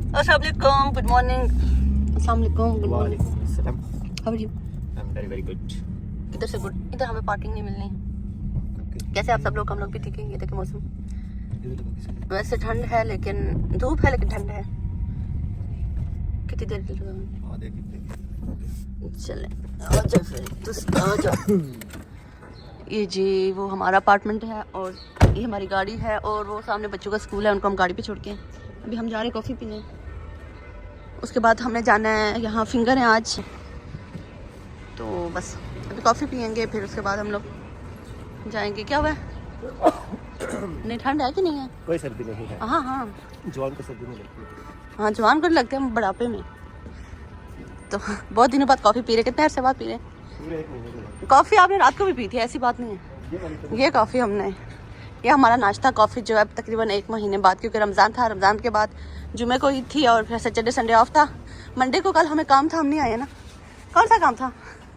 अस्सलाम वालेकुम, good morning. अस्सलाम वालेकुम, good morning. How are you? I am very very good. किधर से गुड? इधर हमें पार्किंग नहीं मिलनी। कैसे आप सब लोग? हम लोग भी ठीक है। ये देखिए मौसम वैसे ठंड है, लेकिन धूप है लेकिन ठंड है। कितनी देर चले आजा फिर तो आजा। ये जी वो हमारा अपार्टमेंट है और ये हमारी गाड़ी है और वो सामने बच्चों का स्कूल है, उनको हम गाड़ी पे छोड़ के अभी हम जा रहे हैं कॉफ़ी पीने। उसके बाद हमने जाना है, यहाँ फिंगर है आज, तो बस अभी कॉफ़ी पियेंगे, फिर उसके बाद हम लोग जाएंगे। क्या हुआ है? नहीं ठंड है कि नहीं है? कोई सर्दी नहीं है। हाँ हाँ जवान को सर्दी नहीं लगती है। हाँ, जवान को लगते हैं हम बुढ़ापे में। तो बहुत दिनों बाद कॉफ़ी पी रहे। कितने अर्से बाद पी रहे? पूरे 1 महीने के कॉफ़ी आपने रात को भी पी थी, ऐसी बात नहीं है। ये कॉफ़ी हमने, ये हमारा नाश्ता कॉफ़ी जो है तकरीबन 1 महीने बाद, क्योंकि रमज़ान था, रमज़ान के बाद जुमे को ईद थी और फिर सैटरडे संडे ऑफ था। मंडे को कल हमें काम था, हम नहीं आए ना। कौन सा काम था?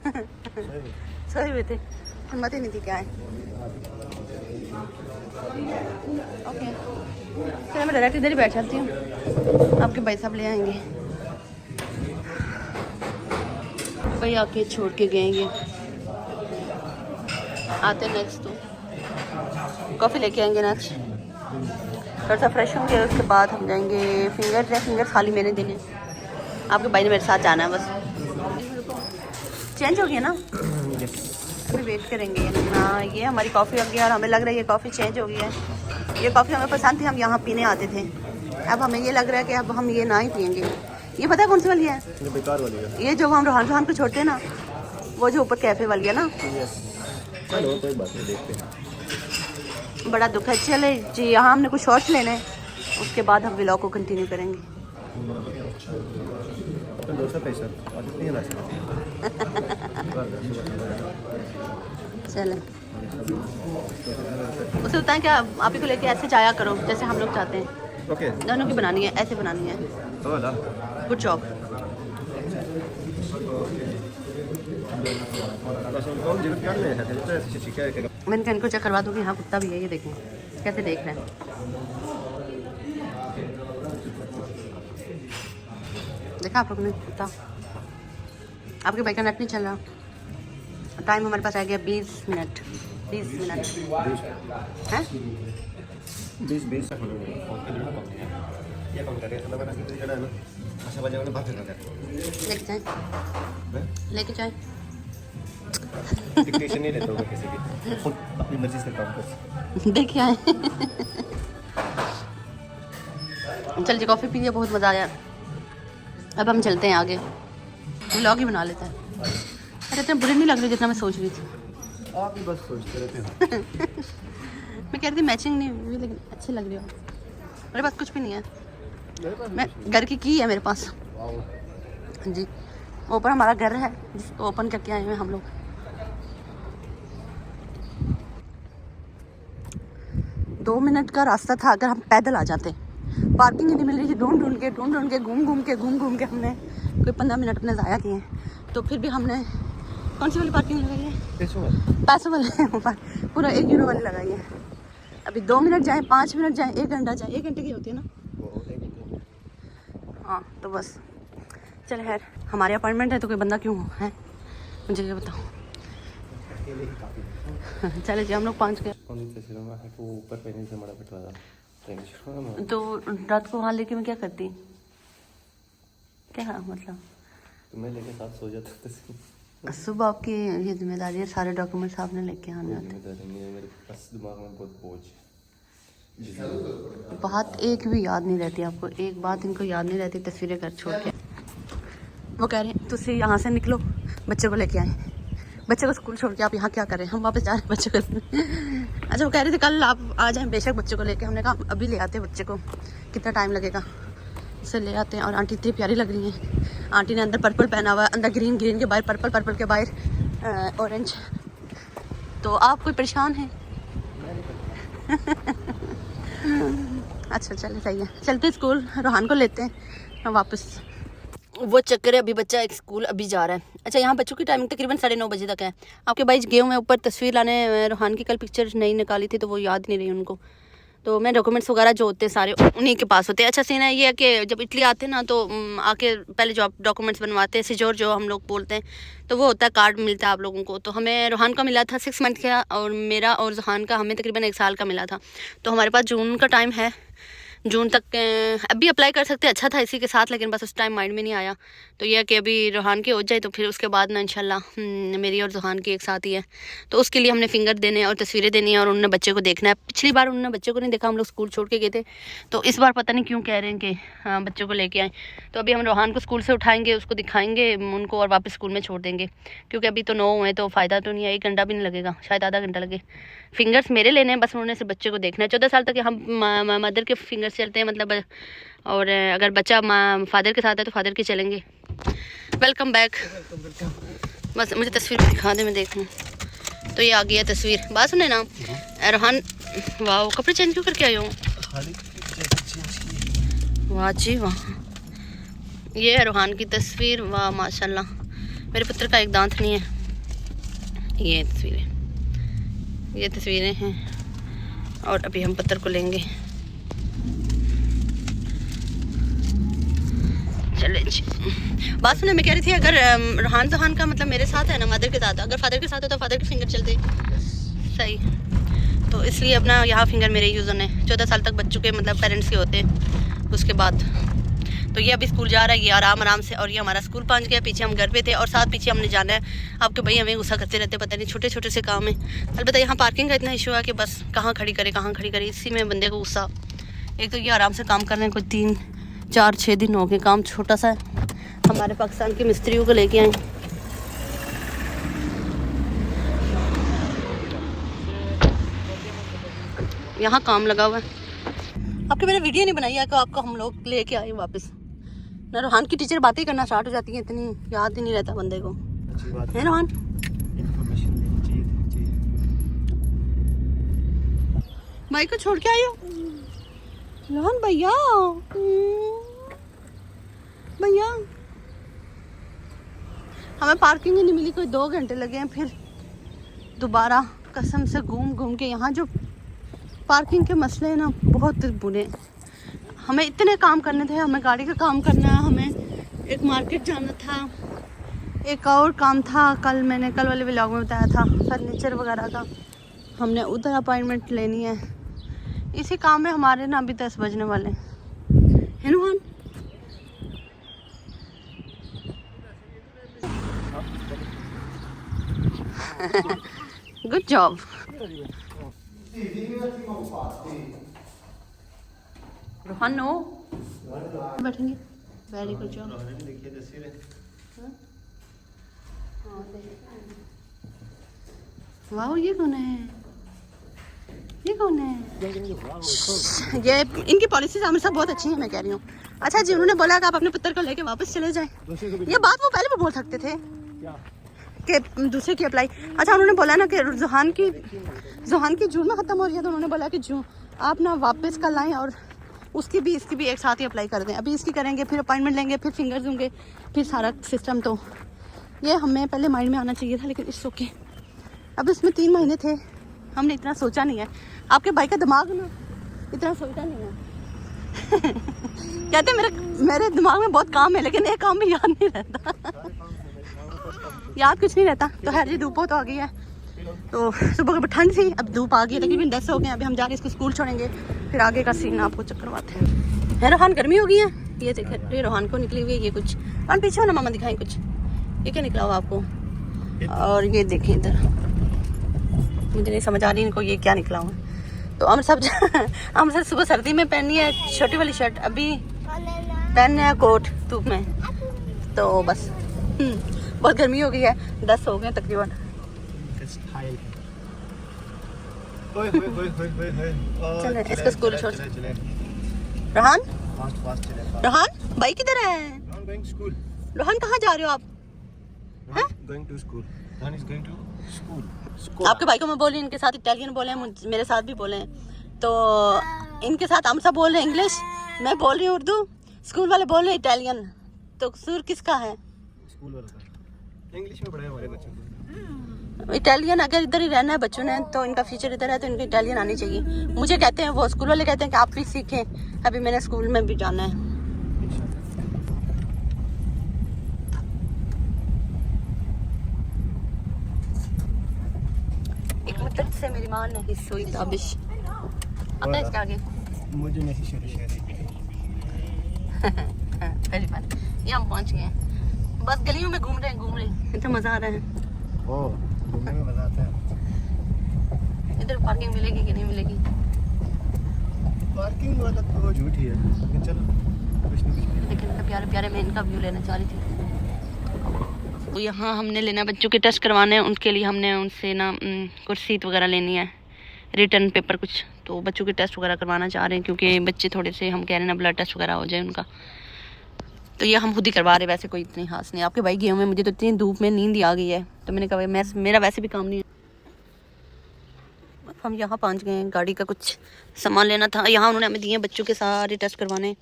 सोए हुए थे, हिम्मत ही नहीं थी क्या है। ओके चलो मैं डायरेक्ट इधर ही बैठ जाती हूँ, आपके भाई साहब ले आएंगे। भाई आके छोड़ के गएंगे, आते नेक्स्ट तो कॉफ़ी लेके आएंगे नेक्स्ट। थोड़ा सा फ्रेश होंगे, उसके बाद हम जाएंगे फिंगर। फिंगर खाली मैंने देने, आपके भाई ने मेरे साथ जाना है बस। चेंज हो गया ना, अभी वेट करेंगे। हाँ ये हमारी कॉफ़ी हो गई और हमें लग रहा है ये कॉफ़ी चेंज हो गई है। ये कॉफ़ी हमें पसंद थी, हम यहाँ पीने आते थे। अब हमें ये लग रहा है कि अब हम ये ना ही पियेंगे। ये पता है कौन सी वाली है? ये बेकार वाली है। ये जो हम रोहान को छोड़ते हैं ना, वो जो ऊपर कैफ़े वाली है ना। चलो कोई बात नहीं, देखते हैं। बड़ा दुख है। चले जी, यहाँ हमने कुछ शॉर्ट्स लेने हैं, उसके बाद हम व्लॉग को कंटिन्यू करेंगे। अपन 200 पैसा और कितनी है वैसे? चले उसे बताएं क्या आप ही को लेके ऐसे जाया करो जैसे हम लोग चाहते हैं। ओके दोनों की बनानी है, ऐसे बनानी है। तो ला गुड जॉब। बस उनको जीवन प्यार में है तो ऐसे शिकायत है। मैंने कहा इनको चेक करवा दूँगी। हाँ कुत्ता भी है, ये देखें कैसे देख रहे हैं। देखा आप लोगों ने कुत्ता? आपके बाइक का नेट नहीं चल रहा। टाइम हमारे पास आ गया 20 मिनट। 20 मिनट है 20 तक ये कम करे मतलब ना कितनी जगह है ना अच्छा बजे में बात करना है। लेके जाए, लेके जाए। डिक्टेशन नहीं लेता हूँ किसी की, खुद अपनी मर्जी से काम कर। देखिए आए। चल जी कॉफ़ी पी लिया, बहुत मज़ा आया। अब हम चलते हैं आगे, व्लॉग ही बना लेते हैं। अरे इतने बुरे नहीं लग रहे जितना मैं सोच रही थी। आप भी बस सोचते रहते हो। मैं कह रही थी मैचिंग नहीं हुई, लेकिन अच्छी लग रही हो। मेरे पास कुछ भी नहीं है, मैं घर की है मेरे पास जी। ऊपर हमारा घर है जिसको ओपन करके आए हुए हम लोग। दो मिनट का रास्ता था, अगर हम पैदल आ जाते। पार्किंग ही नहीं मिल रही थी, ढूंढ ढूंढ के घूम घूम के हमने कोई 15 मिनट अपने ज़ाया किए हैं। तो फिर भी हमने कौन सी वाली पार्किंग लगाई है? पैसों वाले पूरा 1 यूरो वाली लगाई है। अभी 2 मिनट जाए, 5 मिनट जाए, 1 घंटा जाए, 1 घंटे की होती है ना। हाँ तो बस चले खैर, हमारे अपार्टमेंट है तो कोई बंदा क्यों है मुझे ये बताओ। चले जी हम लोग पहुँच गए। तो रात को वहाँ लेके मैं क्या करती? क्या मतलब तुम्हें लेके साथ सो जाता था। सुबह आपकी ये जिम्मेदारी है, सारे डॉक्यूमेंट्स आपने लेके आने होते। मेरे पास दिमाग में बहुत बोझ बात एक भी याद नहीं रहती आपको, एक बात इनको याद नहीं रहती, तस्वीरें घर छोड़ के। वो कह रहे हैं तुझसे यहाँ से निकलो, बच्चे को लेके आए। बच्चे को स्कूल छोड़ के आप यहाँ क्या कर रहे हैं? हम वापस जा रहे हैं बच्चे को। अच्छा वो कह रहे थे कल आप आ जाएं बेशक बच्चे को लेके। हमने कहा अभी ले आते बच्चे को, कितना टाइम लगेगा, उसे ले आते हैं। और आंटी इतनी प्यारी लग रही हैं। आंटी ने अंदर पर्पल पहना हुआ है, अंदर ग्रीन के बाहर पर्पल, पर्पल के बाहर ऑरेंज। तो आप कोई परेशान है? अच्छा चले सही है, चलते स्कूल, रोहान को लेते हैं वापस। वो चक्कर है, अभी बच्चा एक स्कूल अभी जा रहा है। अच्छा यहाँ बच्चों की टाइमिंग तकरीबन 9:30 बजे तक है। आपके भाई गए हुए ऊपर तस्वीर लाने, रोहान की कल पिक्चर नई निकाली थी तो वो याद नहीं रही उनको, तो मैं डॉक्यूमेंट्स वगैरह जो होते हैं सारे उन्हीं के पास होते हैं। अच्छा सीन है ये है कि जब इटली आते हैं ना तो आके पहले जो आप डॉक्यूमेंट्स बनवाते हैं सिजोर जो हम लोग बोलते हैं, तो वो होता है कार्ड मिलता है आप लोगों को। तो हमें रोहान का मिला था 6 मंथ का, और मेरा और जहान का हमें तकरीबन 1 साल का मिला था। तो हमारे पास जून का टाइम है, जून तक अभी अप्लाई कर सकते हैं। अच्छा था इसी के साथ, लेकिन बस उस टाइम माइंड में नहीं आया। तो यह कि अभी रोहान की हो जाए तो फिर उसके बाद ना इंशाल्लाह मेरी और जोहान की एक साथ ही है। तो उसके लिए हमने फिंगर देने हैं और तस्वीरें देनी है, और उन्होंने बच्चे को देखना है। पिछली बार उन्होंने बच्चे को नहीं देखा, हम लोग स्कूल छोड़ के गए थे। तो इस बार पता नहीं क्यों कह रहे हैं कि हाँ बच्चों को लेके आएँ। तो अभी हम रोहान को स्कूल से उठाएँगे, उसको दिखाएँगे उनको, और वापस स्कूल में छोड़ देंगे। क्योंकि अभी तो 9 हुए तो फ़ायदा तो नहीं है, 1 घंटा भी नहीं लगेगा, शायद आधा घंटा लगे। फिंगर्स मेरे लेने हैं, बस उन्होंने से बच्चे को देखना है। 14 साल तक हम मदर के फिंगर्स चलते हैं मतलब, और अगर बच्चा फादर के साथ है तो फादर के चलेंगे। Welcome back. बस मुझे तस्वीर दिखा दे, मैं देखूँ। तो ये आ गई है तस्वीर, बात सुने ना रोहान। वाह, कपड़े चेंज क्यों करके आए हो? वाह जी वाह, ये है रोहान की तस्वीर। वाह माशाल्लाह, मेरे पुत्र का एक दांत नहीं है। ये तस्वीरें हैं, और अभी हम पत्थर को लेंगे। चले जी, बात सुने, मैं कह रही थी अगर रोहान जोहान का मतलब मेरे साथ है ना, मदर के साथ, अगर फादर के साथ होता फादर के फिंगर चलते सही। तो इसलिए अपना यहाँ फिंगर मेरे यूज़ होने 14 साल तक बच्चों के मतलब पेरेंट्स के होते हैं। उसके बाद तो ये अभी स्कूल जा रहा है, ये आराम से, और ये हमारा स्कूल पहुंच गया। पीछे हम घर पे थे, और साथ पीछे हमने जाना है। आपके भाई हमें गुस्सा करते रहते, पता नहीं छोटे छोटे से काम है। अलबत्ता यहाँ पार्किंग का इतना इशू है कि बस कहाँ खड़ी करे, इसी में बंदे को गुस्सा। एक तो ये आराम से काम कर रहे हैं, कोई 3, 4, 6 दिन हो गए, काम छोटा सा है। हमारे पाकिस्तान के मिस्त्रियों को लेके आए। यहाँ काम लगा हुआ है। आपके मैंने वीडियो नहीं बनाई है कि आपको हम लोग लेके आए वापस ना। रोहान की टीचर बातें करना स्टार्ट हो जाती है, इतनी याद ही नहीं रहता बंदे को, है रोहान? भाई को छोड़ के आई हो रोहन? भैया भैया, हमें पार्किंग ही नहीं मिली, कोई 2 घंटे लगे हैं। फिर दोबारा कसम से घूम के, यहाँ जो पार्किंग के मसले हैं ना बहुत बुरे। हमें इतने काम करने थे, हमें गाड़ी का काम करना है, हमें एक मार्केट जाना था, एक और काम था। मैंने कल वाले व्लॉग में बताया था फर्नीचर वगैरह का, हमने उधर अपॉइंटमेंट लेनी है। इसी काम में हमारे ना अभी 10 बजने वाले हैं Rohan. Good job. Rohan no बैठेंगे, वेरी गुड जॉब। वाह, ये कौन है? ये कौन है? ये इनकी पॉलिसीज हमेशा बहुत अच्छी हैं, मैं कह रही हूँ। अच्छा जी, उन्होंने बोला कि आप अपने पुत्र को लेके वापस चले जाएं। ये बात वो पहले भी बोल सकते थे कि दूसरे की अप्लाई। अच्छा, उन्होंने बोला ना कि जोहान की जून में ख़त्म हो रही है, तो उन्होंने बोला कि जून आप ना वापस कल आएँ और उसकी भी इसकी भी एक साथ ही अप्लाई कर दें। अभी इसकी करेंगे, फिर अपॉइंटमेंट लेंगे, फिर फिंगर्स दूँगे, फिर सारा सिस्टम। तो ये हमें पहले माइंड में आना चाहिए था, लेकिन इट्स ओके। अब इसमें 3 महीने थे, हमने इतना सोचा नहीं है। आपके भाई का दिमाग ना इतना सोचा नहीं है। कहते मेरे दिमाग में बहुत काम है, लेकिन एक काम भी याद नहीं रहता। याद कुछ नहीं रहता। तो है जी, धूप तो आ गई है। तो सुबह को ठंड थी, अब धूप आ गई है, तकरीबन 10 हो गए। अभी हम जा रहे हैं, इसको स्कूल छोड़ेंगे, फिर आगे का सीन आपको चेक करवाते हैं। रोहान, गर्मी हो गई है। ये देखिए, ये रोहान को निकली हुई है ये कुछ। और पीछे हो ना, मामा दिखाएं कुछ। ये क्या निकला हुआ आपको? और ये देखें इधर, मुझे नहीं समझ आ रही इनको ये क्या निकला हुआ। तो हम सब सुबह सर्दी में पहनी है छोटी वाली शर्ट, अभी पहनने है कोट धूप में। तो बस बहुत गर्मी हो गई है, 10 हो गए तकरीबन। चले इसको स्कूल छोड़। रोहान, भाई किधर है? रोहान, कहाँ जा रहे हो आप? आपके भाई को मैं बोली इनके साथ इटालियन बोले, मेरे साथ भी बोले। तो इनके साथ हम सब बोल रहे हैं इंग्लिश, मैं बोल रही हूँ उर्दू, स्कूल वाले बोल रहे हैं इटालियन। तो कसूर किसका है? स्कूल वाला इंग्लिश में पढ़ाया हमारे बच्चों को। इटालियन अगर इधर ही रहना है बच्चों ने तो इनका फ्यूचर इधर है तो इनको इटालियन आनी चाहिए। मुझे कहते हैं वो स्कूल वाले कहते हैं कि आप भी सीखें, अभी मैंने स्कूल में भी जाना है। एक मुद्दत से मेरी मां नहीं सोई ताबिश आता है इसके आगे। मुझे नहीं शेर पहली बार ये हम पहुंच गए हैं, बस गलियों में घूम रहे हैं, इतना मजा आ रहा है। ओ घूमने में मजा आता है। इधर पार्किंग मिलेगी कि नहीं मिलेगी? पार्किंग वाला तो झूठ ही है, लेकिन चलो कुछ ना कुछ। लेकिन प्यारे प्यारे मैं इनका व्यू लेना चाह रही थी। तो यहाँ हमने लेना है बच्चों के टेस्ट करवाने हैं, उनके लिए हमने उनसे ना कुछ सीट वगैरह लेनी है, रिटर्न पेपर कुछ, तो बच्चों के टेस्ट वगैरह करवाना चाह रहे हैं क्योंकि बच्चे थोड़े से हम कह रहे हैं ना ब्लड टेस्ट वगैरह हो जाए उनका, तो ये हम खुद ही करवा रहे। वैसे कोई इतनी खास नहीं, आपके भाई गए हुए, मुझे तो इतनी धूप में नींद ही आ गई है, तो मैंने कहा मैं मेरा वैसे भी काम नहीं है। हम यहाँ पहुँच गए हैं, गाड़ी का कुछ सामान लेना था। यहाँ उन्होंने हमें दिए बच्चों के सारे टेस्ट करवाने,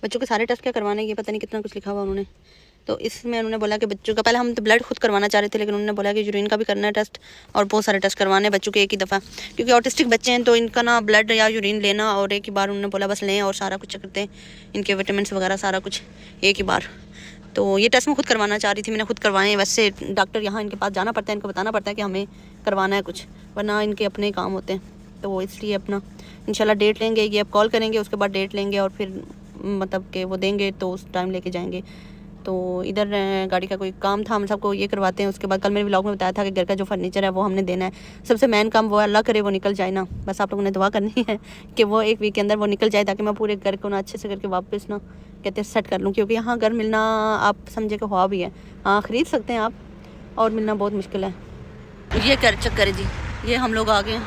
बच्चों के सारे टेस्ट क्या करवाने ये पता नहीं कितना कुछ लिखा हुआ उन्होंने। तो इसमें उन्होंने बोला कि बच्चों का, पहले हम तो ब्लड खुद करवाना चाह रहे थे, लेकिन उन्होंने बोला कि यूरिन का भी करना है टेस्ट और बहुत सारे टेस्ट करवाने हैं बच्चों के एक ही दफ़ा, क्योंकि ऑटिस्टिक बच्चे हैं तो इनका ना ब्लड या यूरिन लेना और एक ही बार उन्होंने बोला बस लें और सारा कुछ चेक करते हैं, इनके विटामिन वगैरह सारा कुछ एक ही बार। तो ये टेस्ट मैं खुद करवाना चाह रही थी, मैंने खुद करवाए। वैसे डॉक्टर यहाँ इनके पास जाना पड़ता है, इनको बताना पड़ता है कि हमें करवाना है कुछ, वरना इनके अपने काम होते हैं। तो इसलिए अपना इंशाल्लाह डेट लेंगे, ये अब कॉल करेंगे, उसके बाद डेट लेंगे और फिर मतलब कि वो देंगे तो उस टाइम लेके जाएंगे। तो इधर गाड़ी का कोई काम था, हम सबको ये करवाते हैं। उसके बाद कल मेरे व्लॉग में बताया था कि घर का जो फर्नीचर है वो हमने देना है। सबसे मेन काम वो है, अल्लाह करे वो निकल जाए ना, बस आप लोगों ने दुआ करनी है कि वो एक वीक के अंदर वो निकल जाए, ताकि मैं पूरे घर को ना अच्छे से करके वापस ना कहते हैं सेट कर लूँ, क्योंकि यहाँ घर मिलना आप समझे कि ख्वाब ही है। हाँ ख़रीद सकते हैं आप, और मिलना बहुत मुश्किल है। ये कर चक्कर है जी, ये हम लोग आ गए हैं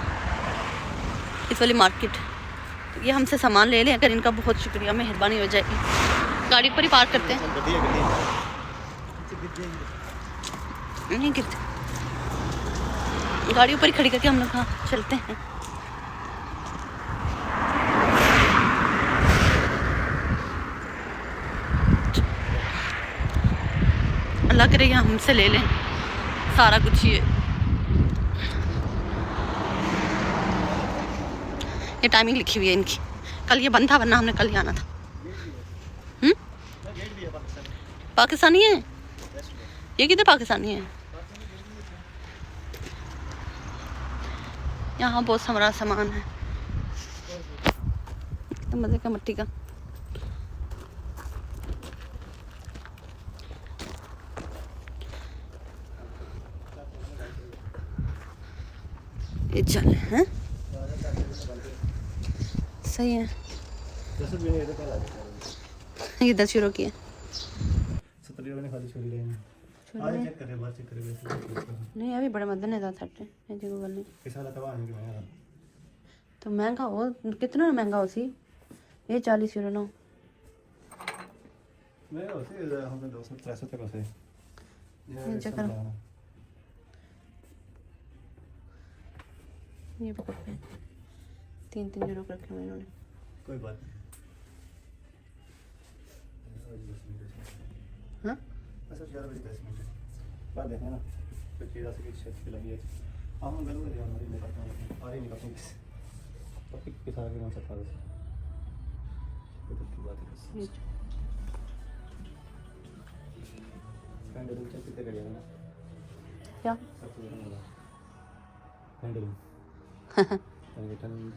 इस वाली मार्केट, ये हमसे सामान ले लें, अगर इनका बहुत शुक्रिया, मेहरबानी हो जाएगी। गाड़ी पर ही पार्क करते हैं, नहीं गिरते, गाड़ी ऊपर ही खड़ी करके हम लोग हाँ चलते हैं। अल्लाह करे यहाँ हमसे ले लें सारा कुछ। ये टाइमिंग लिखी हुई है इनकी, कल ये बंद था वरना हमने कल ही आना था। पाकिस्तानी है ये, किधर पाकिस्तानी है? यहाँ बहुत सारा सामान है, तो मजे का मिट्टी का। ये चल हैं सही है। ये 10 यूरो की है। नहीं अभी बड़े मदन है गूगल ने तो महंगा हो, कितना महंगा हो सी? ये 40 यूरो नो ये पकड़ 3 यूरो रखे हुए इन्होंने। कोई बात हाँ ऐसा 11 बजे 10 मिनट बाद देखें ना, तो चीज़ ऐसे की छत पे लगी है। हम गलत है हमारी निकलता है और ही निकलते हैं टॉपिक के साथ कौन सा था वैसे तो की बात है। हैंडल चेक कितने कर ना क्या handle ton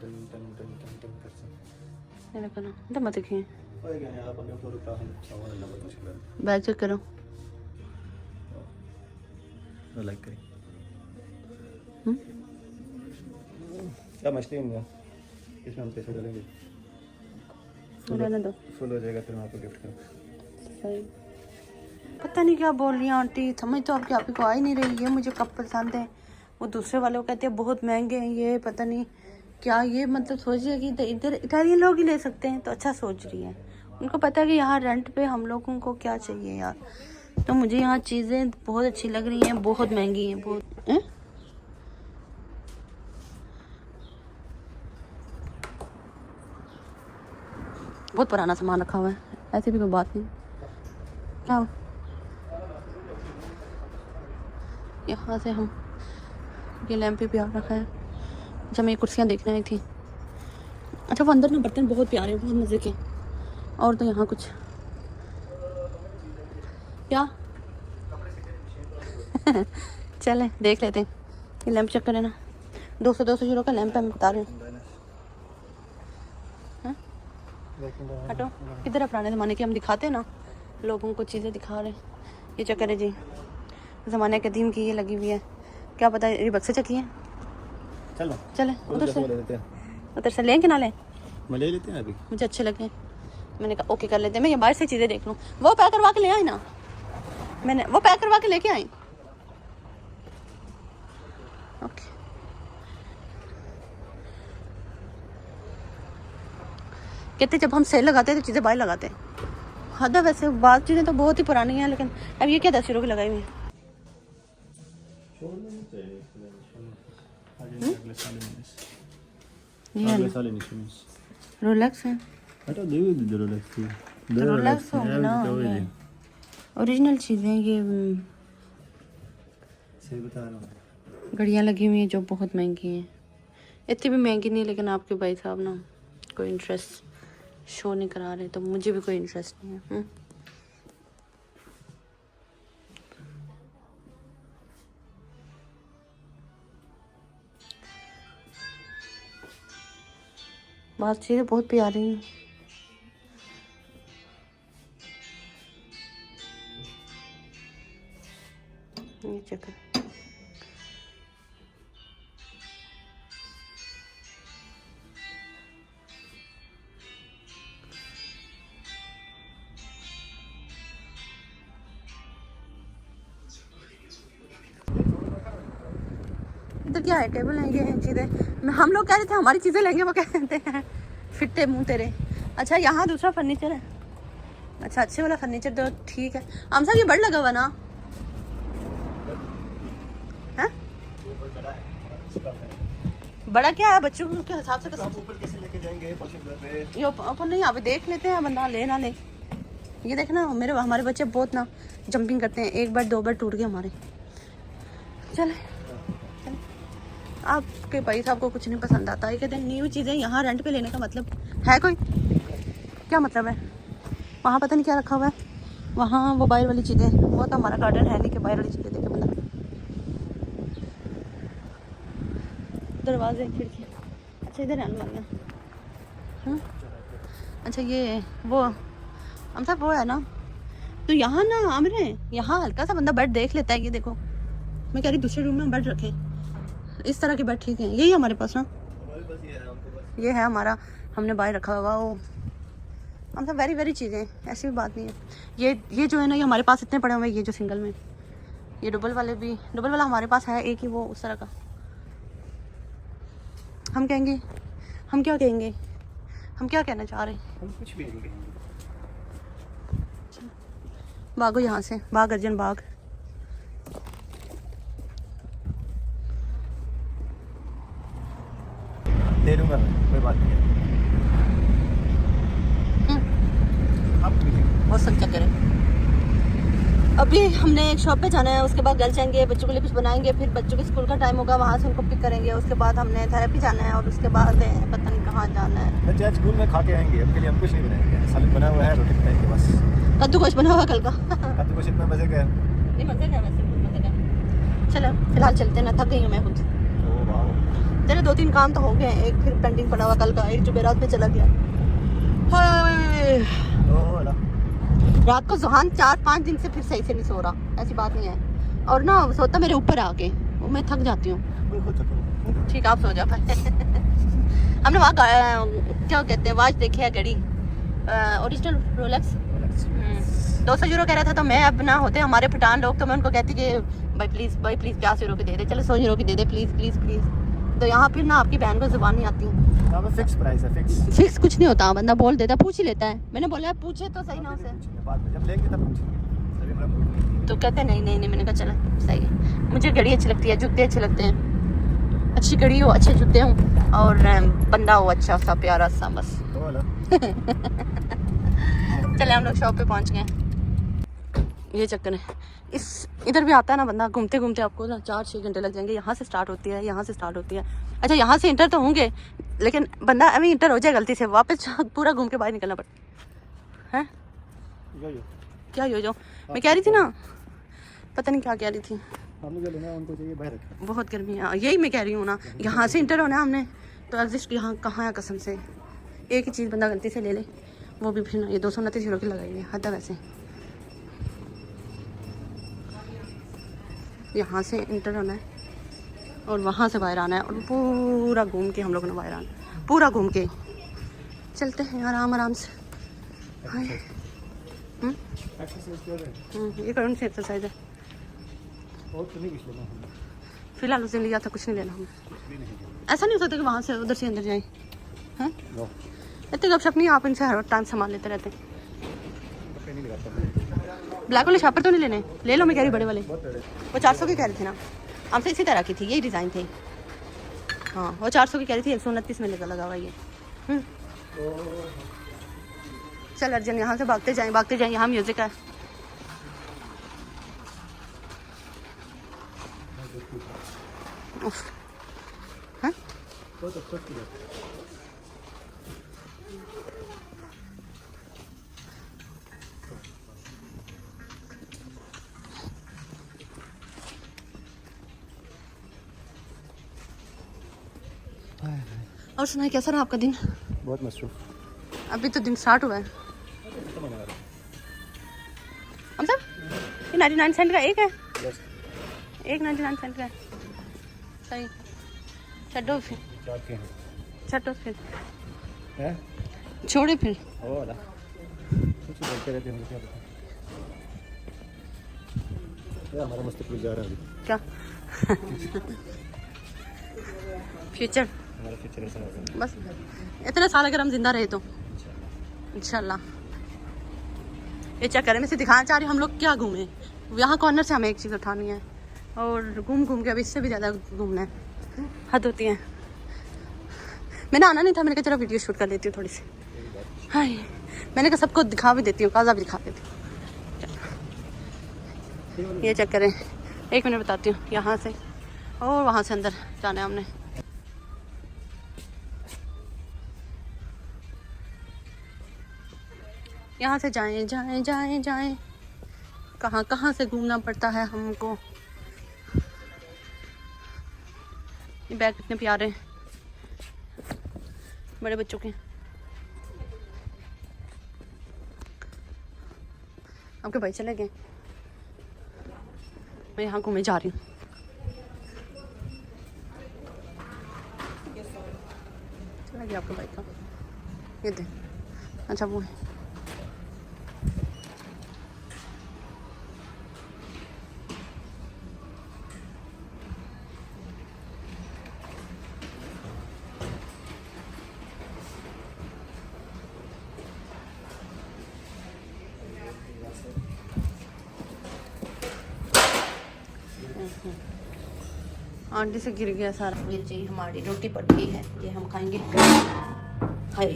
ton ton ton ton ton कर सकते ये देखो ना, तो मत देखिए ओए क्या आप अपने फोटो का हम सामान ना बता सकते बैग चेक करो, तो लाइक करें। क्या मछली होंगे इसमें हम पैसे डालेंगे, रहने दो फुल हो जाएगा फिर मैं आपको गिफ्ट करूँ। सही पता नहीं क्या बोल रही हैं आंटी, समझ तो आपकी आपको आ ही नहीं रही। ये मुझे कप पसंद है, वो दूसरे वाले को कहते हैं बहुत महंगे हैं, ये पता नहीं क्या, ये मतलब सोच रही है कि इधर इटालियन लोग ही ले सकते हैं, तो अच्छा सोच रही है। उनको पता है कि यहाँ रेंट पे हम लोगों को क्या चाहिए यार। तो मुझे यहाँ चीज़ें बहुत अच्छी लग रही हैं, बहुत महंगी हैं, बहुत बहुत पुराना सामान रखा हुआ है, ऐसी भी कोई बात नहीं। क्या यहाँ से हम ये लैंप भी आ रखा है। अच्छा मैं ये कुर्सियाँ देखने आई थी। अच्छा वो अंदर ना बर्तन बहुत प्यारे, बहुत मज़े के। और तो यहाँ कुछ क्या चले देख लेते हैं। ये लैंप चेक करें ना, 200 यूरो का लैंप है, मैं बता रही हूँ। हटो, किधर है पुराने ज़माने की, हम दिखाते हैं ना लोगों को चीज़ें दिखा रहे। ये चेक करें जी, ज़माने कदीम की ये लगी हुई है, क्या पता ये बक्से चकी है। चलो चले उधर से, ले लेते हैं। उधर से लें कि ना लें? मैं ले लेते हैं अभी। मुझे अच्छे लगे, मैंने कहा ओके कर लेते हैं। मैं ये बाहर से चीज़ें देख लूँ। वो पैक करवा के ले आई ना, मैंने वो पैक करवा के लेके आई। ओके कहते जब हम सेल लगाते हैं तो चीज़ें बाहर लगाते हैं। हद है वैसे, बात चीज़ें तो बहुत ही पुरानी हैं, लेकिन अब ये क्या 10 यूरो की लगाई हुई है। रोलेक्स है, रोलेक्स होंगे ना, ओरिजिनल चीज़ें ये सही बता रहा हूँ। घड़ियाँ लगी हुई हैं जो बहुत महंगी हैं। इतनी भी महंगी नहीं, लेकिन आपके भाई साहब ना कोई इंटरेस्ट शो नहीं करा रहे, तो मुझे भी कोई इंटरेस्ट नहीं है। बात चीज़ें बहुत प्यारी हैं। ये चक्कर इधर क्या है, टेबल है, ये है चीज़ें। हम लोग कह रहे थे हमारी चीज़ें लेंगे, वो कहते हैं फिट्टे मुंह तेरे। अच्छा यहाँ दूसरा फर्नीचर है। अच्छा अच्छे वाला फर्नीचर तो ठीक है। हम सब ये बड़ लगा हुआ ना है? बड़ा क्या है बच्चों के हिसाब से? ऊपर कैसे लेके जाएंगे? ये ऊपर नहीं, आप देख लेते हैं, बंदा ले ना ले। ये देखना हमारे बच्चे बहुत ना जंपिंग करते हैं, एक बार दो बार टूट गए हमारे। चले आपके भाई साहब को कुछ नहीं पसंद आता, ये कहते हैं न्यू चीज़ें यहाँ रेंट पे लेने का मतलब है कोई? क्या मतलब है? वहाँ पता नहीं क्या रखा हुआ है, वहाँ वो बाहर वाली चीज़ें, वो तो हमारा गार्डन है नहीं कि बाहर वाली चीज़ें देखे बंदा। दरवाजे खिड़की, अच्छा इधर आने वाले हैं। अच्छा ये वो हम सब वो है ना, तो यहाँ ना आमरे यहाँ हल्का सा बंदा बेड देख लेता है। ये देखो मैं कह रही दूसरे रूम में बेड रखें, इस तरह के बेड ठीक है। यही हमारे पास ना, ये है हमारा, हमने बाहर रखा हुआ वो। हम सब वेरी वेरी चीज़ें, ऐसी भी बात नहीं है। ये जो है ना, ये हमारे पास इतने पड़े हुए हैं। ये जो सिंगल में, ये डबल वाले भी, डबल वाला हमारे पास है एक ही, वो उस तरह का। हम कहेंगे, हम क्या कहेंगे, हम क्या कहना चाह रहे हैं? हम कुछ भी नहीं कहेंगे। भागो यहाँ से, भाग अर्जन भाग। दे दूंगा मैं, कोई बात नहीं है। आप बहुत सब चक्कर है। अभी हमने एक शॉप पे जाना है, उसके बाद घर जाएंगे, बच्चों के लिए कुछ बनाएंगे, फिर बच्चों के स्कूल का टाइम होगा, वहाँ से उनको पिक करेंगे। उसके बाद हमने थेरेपी जाना है, और उसके बाद पता नहीं कहाँ जाना है। बच्चे आज स्कूल में खा के आएंगे, उनके लिए हम कुछ नहीं बनाएंगे। सालन बना हुआ है, रोटी बनाएंगे बस। कद्दू गोश्त बना हुआ कल का। कद्दू गोश्त इतना मजे का है। नहीं मजे का, वैसे मजे का। चलो फिलहाल चलते ना, थक गई हूँ मैं खुद। ओ वाह, चलो 2-3 काम तो हो गए, एक फिर पेंडिंग पड़ा हुआ कल का, एक जुमेरात में चला गया। हाय ओ ला रात को जुहान 4-5 दिन से फिर सही से नहीं सो रहा, ऐसी बात नहीं है। और ना सोता मेरे ऊपर आके, वो मैं थक जाती हूँ। बिल्कुल थको। ठीक आप सो जा भाई। हमने वहाँ क्या कहते हैं वाच देखी है, घड़ी ओरिजिनल रोलेक्स। 200 यूरो कह रहा था, तो मैं अब ना होते हमारे पठान लोग, तो मैं उनको कहती कि भाई प्लीज़ 50 यूरो की दे दे, चलो 100 यूरो की दे दे, प्लीज़ प्लीज़ प्लीज़। तो यहाँ फिर ना आपकी बहन को जुबान नहीं आती। यहाँ पे फिक्स प्राइस है, फिक्स कुछ नहीं होता, बंदा बोल देता, पूछ ही लेता है। मैंने बोला पूछे तो सही ना उसे, बाद में जब लेंगे तब पूछेंगे। अभी मेरा मूड नहीं है। तो कहते नहीं नहीं नहीं। मैंने कहा चला सही है, मुझे घड़ी अच्छी लगती है, जूते अच्छे लगते हैं, अच्छी घड़ी हो, अच्छे जूते हों, और बंदा हो अच्छा सा प्यारा सा, बस। ओ ला चले हम लोग शॉप पे पहुंच गए। ये चक्कर है। इस इधर भी आता है ना बंदा, घूमते घूमते आपको ना 4-6 घंटे लग जाएंगे। यहाँ से स्टार्ट होती है, यहाँ से स्टार्ट होती है। अच्छा यहाँ से इंटर तो होंगे, लेकिन बंदा अभी इंटर हो जाए गलती से, वापस पूरा घूम के बाहर निकलना पड़ता है। क्या यो मैं कह रही थी ना, पता नहीं क्या कह रही थी। हमने जो लेना है उनको चाहिए बाहर रखें। बहुत गर्मी है, यही मैं कह रही हूँ ना। यहाँ से इंटर होना है हमने, तो एग्जिस्ट यहाँ कहाँ है कसम से। एक ही चीज़ बंदा गलती से ले ले, वो भी फिर ये 229 यूरो की लगाई हद है वैसे। यहाँ से इंटर होना है और वहाँ से बाहर आना है, और पूरा घूम के हम लोगों ने बाहर आना है। पूरा घूम के चलते हैं आराम आराम से। ये कौन सी एक्सरसाइज है? और तो नहीं कुछ लेना हमने। फिलहाल उस दिन लिया था, कुछ नहीं लेना हमें। ऐसा नहीं हो सकता कि वहाँ से उधर से अंदर जाएं, हैं? इतने गपशप नहीं, आप इनसे हर टाइम सामान लेते रहते हैं। ब्लैक वाले शापर तो नहीं लेने, ले लो मैं कह रही बड़े वाले। वो 400 की कह रही थी ना, हमसे इसी तरह की थी, यही डिज़ाइन थी। हाँ वो 400 की कह रही थी, 129 में लगा हुआ ये। चल अर्जन यहाँ से भागते जाएं, यहाँ म्यूजिक है। हाँ? और सुनाए कैसा रहा आपका दिन? बहुत मसरूफ। अभी तो दिन स्टार्ट हुआ है। हम सब ये 99 सेंट का एक है, एक 99 सेंट का है। सही छो फिर, छो फिर छोड़े फिर। कुछ बोलते रहते हैं, क्या बताएं। हमारा मुस्तकबिल जा रहा है अभी। क्या फ्यूचर? हमारा फ्यूचर ऐसा होगा बस इतना साल अगर हम जिंदा रहे तो इंशाल्लाह। ये चक्कर है, मैं से दिखाना चाह रही हूँ हम लोग क्या घूमे। यहाँ कॉर्नर से हमें एक चीज़ उठानी है और घूम घूम के अब इससे भी ज़्यादा घूमना है, हद होती है। मैंने आना नहीं था, मैंने कहा चलो वीडियो शूट कर लेती हूँ थोड़ी सी। हाय मैंने कहा सबको दिखा भी देती हूँ, काजा भी दिखा देती हूँ। ये चक्कर है, एक मिनट बताती हूँ। यहाँ से और वहाँ से अंदर जाना है हमने। यहाँ से जाएं जाएं जाएं जाएं, कहाँ कहाँ से घूमना पड़ता है हमको। ये बैग कितने प्यारे हैं, बड़े बच्चों के। आपके भाई चले गए, मैं यहाँ घूमे जा रही हूँ। चला गया आपका भाई का, ये दे। अच्छा वो है। आंटी से गिर गया सारा। ये जी हमारी रोटी पड़ गई है, ये हम खाएंगे। हाय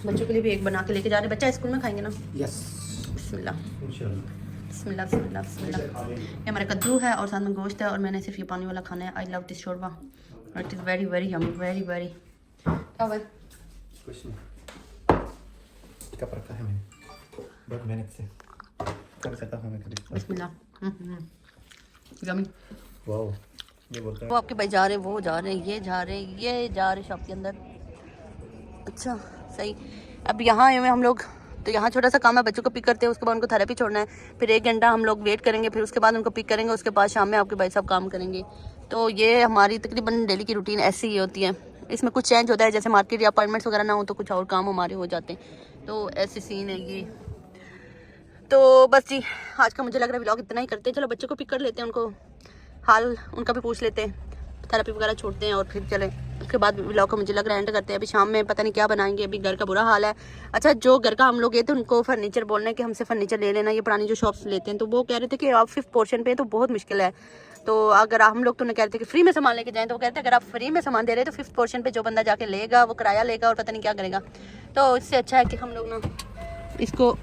बच्चों के लिए भी एक बना के लेके जा रहे। बच्चा स्कूल में खाएंगे ना? यस बिस्मिल्लाह इंशाल्लाह। बिस्मिल्लाह बिस्मिल्लाह बिस्मिल्लाह। ये हमारा कद्दू है और साथ में गोश्त है, और मैंने सिर्फ ये पानी वाला खाना है। I love this shorba, it is very very yummy, very very. क्या हुआ? कुछ नहीं, कप रखा है मैंने बहुत मेहनत से, कर सकता हूँ मैं कभी। बिस्मिल्लाह यम्मी। वाओ ये बोलता है वो आपके भाई जा रहे, वो जा रहे, ये जा रहे, ये जा रहे शॉप के अंदर। अच्छा सही। अब यहाँ आए हुए हम लोग, तो यहाँ छोटा सा काम है, बच्चों को पिक करते हैं, उसके बाद उनको थेरेपी छोड़ना है, फिर 1 घंटा हम लोग वेट करेंगे, फिर उसके बाद उनको पिक करेंगे, उसके बाद शाम में आपके भाई साहब काम करेंगे। तो ये हमारी तकरीबन डेली की रूटीन ऐसी ही होती है। इसमें कुछ चेंज होता है, जैसे मार्केट या अपॉइंटमेंट्स वगैरह ना हो तो कुछ और काम हमारे हो जाते हैं, तो ऐसे सीन है ये। तो बस जी आज का मुझे लग रहा है व्लॉग इतना ही करते हैं। चलो बच्चों को पिक कर लेते हैं, उनको हाल उनका भी पूछ लेते हैं, थेरेपी वगैरह छोड़ते हैं और फिर चले उसके बाद व्लॉग को मुझे लग रहा है एंड करते हैं। अभी शाम में पता नहीं क्या बनाएंगे, अभी घर का बुरा हाल है। अच्छा जो घर का हम लोग गए थे उनको फर्नीचर बोलना है कि हमसे फर्नीचर ले लेना, ये पुरानी जो शॉप्स लेते हैं, तो वो कह रहे थे कि आप 5th पोर्शन पे तो बहुत मुश्किल है। तो अगर हम लोग तो उन्हें कह रहे थे कि फ्री में सामान लेके जाएं, तो वो कहते हैं अगर आप फ्री में सामान दे रहे हैं तो 5th पोर्शन पे जो बंदा जाके लेगा वो किराया लेगा और पता नहीं क्या करेगा। तो इससे अच्छा है कि हम लोग ना इसको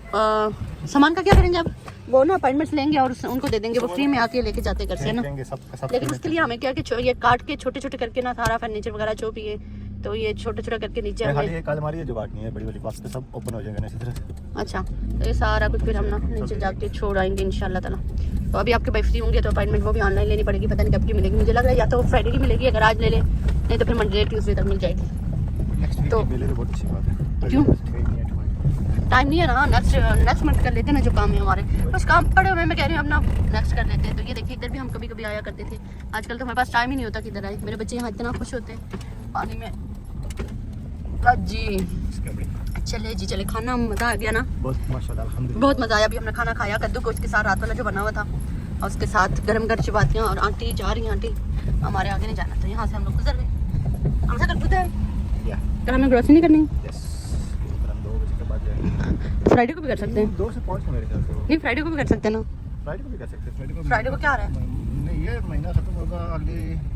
सामान का क्या करेंगे अब? वो ना अपॉइंटमेंट्स लेंगे और उनको दे देंगे, वो फ्री में आके लेके जाते घर से ना। देंगे सब लेकिन उसके लिए हमें क्या कि ये काट के छोटे छोटे करके ना सारा फर्नीचर वगैरह जो भी है तो ये छोटा छोटा करके नीचे खाली हमें। एक अलमारी है जो काटनी है, बड़ी वाली, बाकी तो सब ओपन हो जाएगा ना इसी तरह। अच्छा, तो ये सारा कुछ फिर हम ना नीचे जाके छोड़ आएंगे इंशाल्लाह ताला। तो अभी आपके भाई फ्री होंगे तो अपॉइंटमेंट वो भी ऑनलाइन लेनी पड़ेगी, पता नहीं कब की मिलेगी। मुझे लग रहा है या तो फ्राइडे की मिलेगी अगर आज ले ले, नहीं तो फिर मंडे ट्यूसडे तक मिल जाएगी। नेक्स्ट वीक तो- मिले तो बहुत अच्छी बात है। क्यों? टाइम नहीं है ना, नेक्स्ट मंथ कर लेते हैं ना जो काम है हमारे, बस काम पड़े हुए मैं कह रही हूँ अपना नेक्स्ट कर लेते हैं। तो ये देखिए इधर भी हम कभी कभी आया करते थे, आजकल तो हमारे पास टाइम ही नहीं होता कि इधर आए। मेरे बच्चे यहाँ इतना खुश होते हैं पानी में। जी चले जी चले, खाना मज़ा आ गया ना, बहुत माशाल्लाह अल्हम्दुलिल्लाह, बहुत मज़ा आया। अभी हमने खाना खाया कद्दू को उसके साथ रात वाला जो बना हुआ था, और उसके साथ गर्म गर्म चपातियाँ। और आंटी जा रही हैं, आंटी हमारे आगे नहीं जाना था, यहाँ से हम लोग गुजर गए। हमसे कर पूछते हैं या अगर हमें ग्रोसरी नहीं करनी, यस, हम 2 बजे के बाद जाएंगे। फ्राइडे को भी कर सकते हैं। 2 से 5 मेरे ख्याल से। नहीं फ्राइडे को भी कर सकते हैं ना। फ्राइडे को भी कर सकते हैं। फ्राइडे को क्या आ रहा है? नहीं, ये महीना खत्म होगा अगले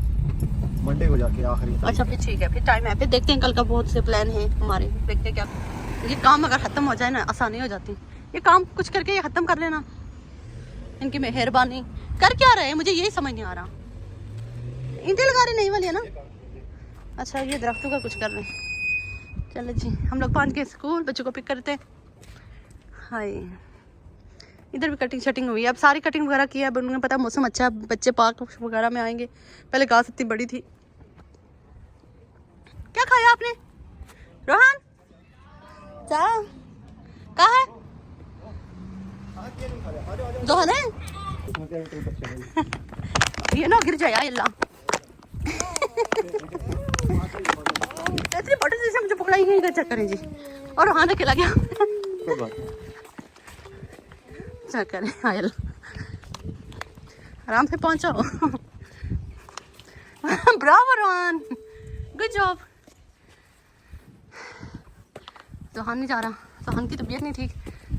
मंडे को जाके आखिरी। अच्छा फिर ठीक है, फिर टाइम है, फिर देखते हैं। कल का बहुत से प्लान है हमारे, देखते हैं क्या। ये काम अगर ख़त्म हो जाए ना आसानी हो जाती। ये काम कुछ करके ये ख़त्म कर लेना, इनकी मेहरबानी। कर क्या रहे हैं मुझे यही समझ नहीं आ रहा। ईंटें लगा रही नहीं वाली है ना। अच्छा ये दरख्तों का कुछ कर रहे हैं। चलो जी हम लोग पहुँच गए स्कूल, बच्चों को पिक करते हैं। हाय इधर भी कटिंग शटिंग हुई है, अब सारी कटिंग वगैरह की है। अब उन्हें पता मौसम अच्छा है, बच्चे पार्क वगैरह में आएंगे। पहले घास इतनी बड़ी थी। क्या खाया आपने रोहन? चाय कहाँ है? जो है ना ये ना गिर जाए अल्लाह। इतनी बड़ी चीज़ से मुझे पकड़ाई गई, चेक करें जी। और रोहन अकेला गया, चेक करें आयल। आराम से पहुंचो। Bravo Rohan, good job. Johan नहीं जा रहा, जोहान की तबीयत नहीं ठीक,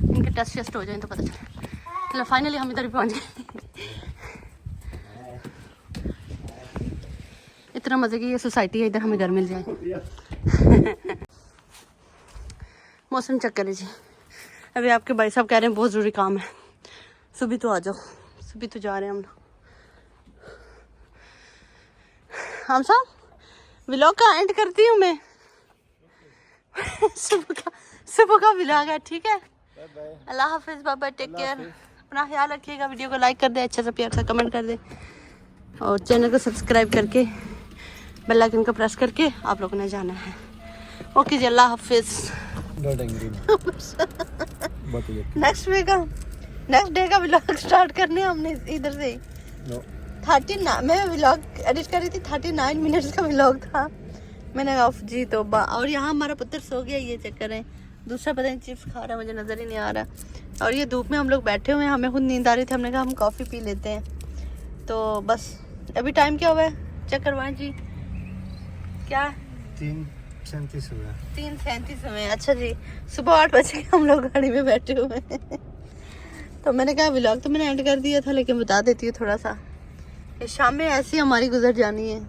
इनके टेस्ट हो जाए तो पता चले। चलो फाइनली हम इधर भी पहुंच गए। इतना मज़े की ये सोसाइटी है, इधर हमें घर मिल जाए। मौसम चेक करें जी। अभी आपके भाई साहब कह रहे हैं बहुत ज़रूरी काम है, सुबह तो आ जाओ। सुबह तो जा रहे हैं हम साहब। व्लॉग का एंड करती हूँ मैं। सुबह का व्लॉग है, ठीक है। अल्लाह हाफिज़, बाय बाय, टेक केयर, अपना ख्याल रखिएगा। वीडियो को लाइक कर दे, अच्छा सा प्यार सा कमेंट कर दे, और चैनल को सब्सक्राइब करके बेल आइकन को प्रेस करके आप लोगों ने जाना है। ओके जी, अल्लाह हाफिज़। नेक्स्ट डे का व्लॉग स्टार्ट करने हमने इधर से। 39 मैं व्लॉग एडिट कर रही थी, 39 मिनट्स का व्लॉग था। मैंने कहा जी तो और यहाँ हमारा पुत्र सो गया, ये चेक करें। दूसरा पता नहीं चिप्स खा रहा है, मुझे नज़र ही नहीं आ रहा। और ये धूप में हम लोग बैठे हुए हैं, हमें खुद नींद आ रही थी, हमने कहा हम कॉफ़ी पी लेते हैं। तो बस अभी टाइम क्या हुआ है चेक करवाएं जी। क्या 3:37 हुआ। 3:37 हुए। अच्छा जी, सुबह 8 बजे हम लोग गाड़ी में बैठे हुए हैं। तो मैंने कहा व्लॉग तो मैंने एंड कर दिया था, लेकिन बता देती हूँ थोड़ा सा कि शाम में ऐसी हमारी गुजर जानी है।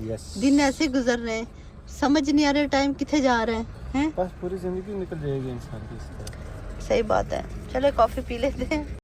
यस, दिन ऐसे गुजर रहे हैं, समझ नहीं आ रहा टाइम किथे जा रहा है। बस पूरी जिंदगी निकल जाएगी इंसान की इस तरह। सही बात है। चलो कॉफ़ी पी लेते हैं।